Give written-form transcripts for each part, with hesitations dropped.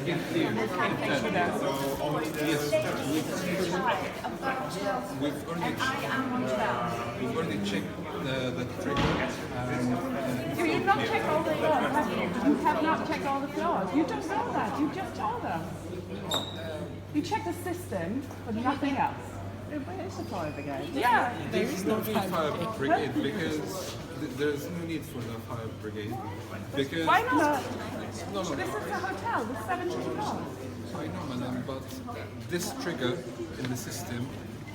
We've already checked the trigger. You've not checked all the flaws, have you? You have not checked all the flaws. You don't know that. You just told us. You check the system, but nothing else. Where is the fire brigade? Yeah. There is no fire brigade because there's no need for the fire brigade. Because Why not? No. This is the hotel, the 70 floors. I know, madam, but this trigger in the system,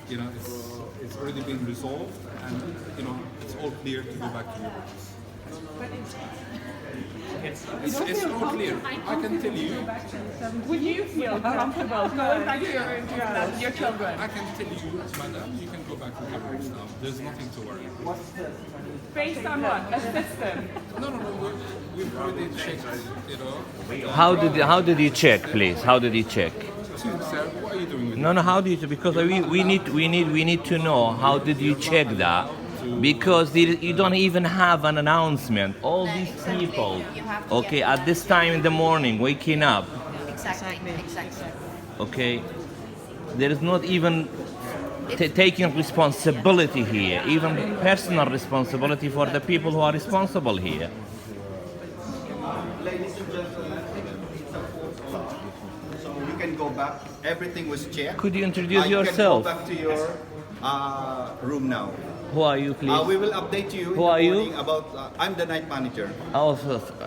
it's already been resolved, and it's all clear to go back to your office. It's all clear. I can tell you. Would you feel comfortable going back to your room to your children? I can tell you, madam, you can go back to your rooms now. There's nothing to worry. Based on what? A system? No. We've already checked. How did you check, please? How did you check? Sir, what are you doing with No, how did you? Because we need to know how did you check that? Because you don't even have an announcement. All these people, okay, at this time in the morning, waking up, Exactly. okay, there is not even taking responsibility here, even personal responsibility for the people who are responsible here. Ladies and gentlemen, so you can go back. Everything was checked. Could you introduce You yourself? can go back to your room now. Who are you, please? We will update you in Who the are you? morning about. I'm the night manager. Oh,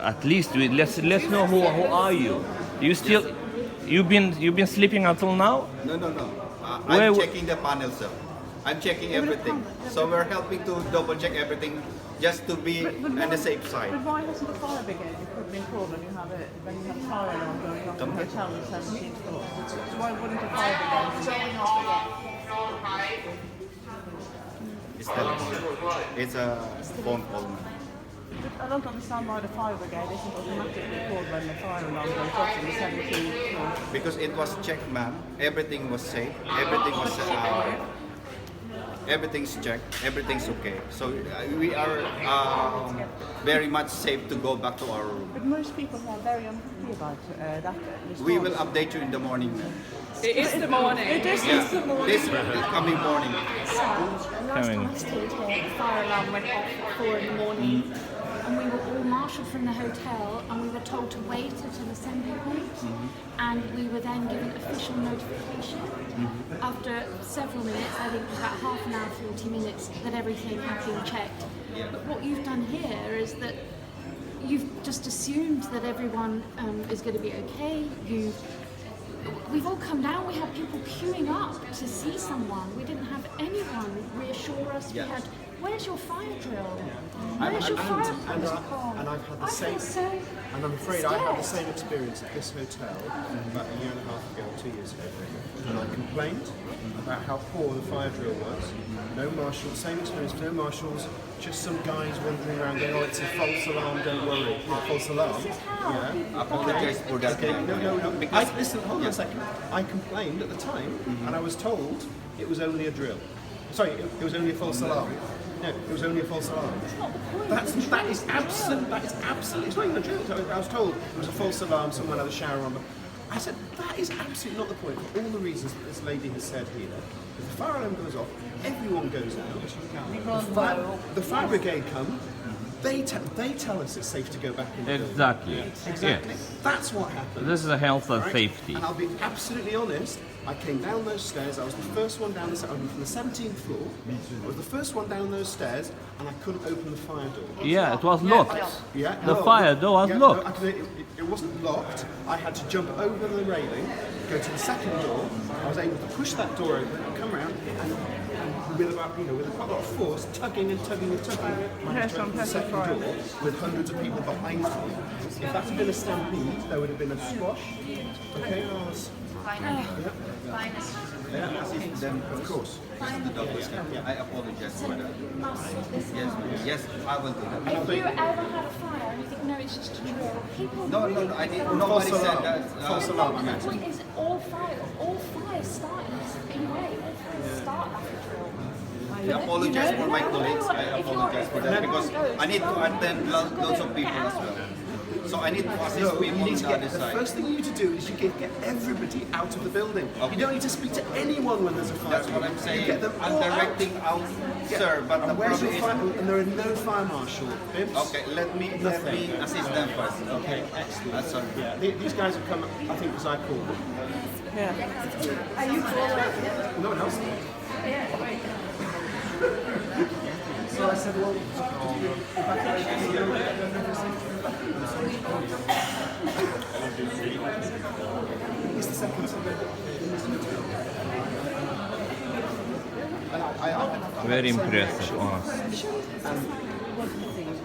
at least let's know who are you. You've been sleeping until now? No. Where- I'm checking the panel, sir. I'm checking everything. So we're helping to double check everything, just to be on the safe side. But why hasn't the fire brigade been called when you have a fire alarm going off in the hotel on the 17th floor? So why wouldn't the fire brigade? It's telephone. It's a phone call. I don't understand why the fire brigade isn't automatically called when the fire alarm goes off in the 17th floor. Because it was checked, ma'am. Everything was safe. Everything's checked. Everything's okay. So we are very much safe to go back to our room. But most people are very unhappy about that response. We will update you in the morning, ma'am. It is the morning. It is the morning. This coming morning. So, last time I stayed here, the fire alarm went off at 4 in the morning, and we were all marshalled from the hotel, and we were told to wait at an assembly point, and we were then given official notification after several minutes, I think it was about half an hour, 40 minutes, that everything had been checked. But what you've done here is that you've just assumed that everyone is going to be okay. We've all come down, we had people queuing up to see someone. We didn't have anyone reassure us. We had, where's your fire drill? Where's your fire protocol? And I've had the I same, feel so and I'm afraid I had the scared. same experience at this hotel about a year and a half ago, 2 years ago. And I complained about how poor the fire drill was. No marshals, same experience, no marshals, just some guys wandering around going, oh, it's a false alarm, don't worry. False alarm. Yeah. Apologize for that. Okay, no. Listen, hold on a second. I complained at the time, and I was told it was only a drill. Sorry, it was only a false alarm. No, it was only a false alarm. That is absolutely. It's not even a drill. I was told it was a false alarm. Someone had a shower on. I said that is absolutely not the point. For all the reasons that this lady has said here, if the fire alarm goes off, everyone goes out. The fire brigade come. They tell us it's safe to go back in. Exactly. Exactly. Yes. That's what happened. This is a health and Right? safety. And I'll be absolutely honest, I came down those stairs, I was the first one down I'm from the 17th floor, I was the first one down those stairs, and I couldn't open the fire door. Yeah, it was locked. Yeah, The fire door was locked. It wasn't locked, I had to jump over the railing, go to the second door, I was able to push that door open, come around, and with about, with quite a lot of force, tugging, managed to open the second door with hundreds of people behind me. If that had been a stampede, there would have been a squash. Okay, Then, of course. this is the double step. I apologize for that. You must sort this out. Yes, I will do that. If you ever had a fire and you think, no, it's just a drill, people No, really I didn't. Nobody said that. False alarm, I The meant. point is, all fires start in the same way. All fires start like a drill. I apologize for my colleagues. I apologize for that because I need to attend lots of people as well. So I need to assist No, people you on need to the get, other the side. first thing you need to do is you get everybody out of the building. Okay. You don't need to speak to anyone when there's a fire. That's what I'm You saying. get them I'm all directing out, sir, but the And where's your problem fire? And there are no fire marshal. Bibs? is... Okay, let me assist them first. Okay, excellent. That's all. Yeah, these guys have come, I think, because I called them. Yeah. Are you calling? No one else. So I said, well, it's the second time. And I Very impressive, honestly.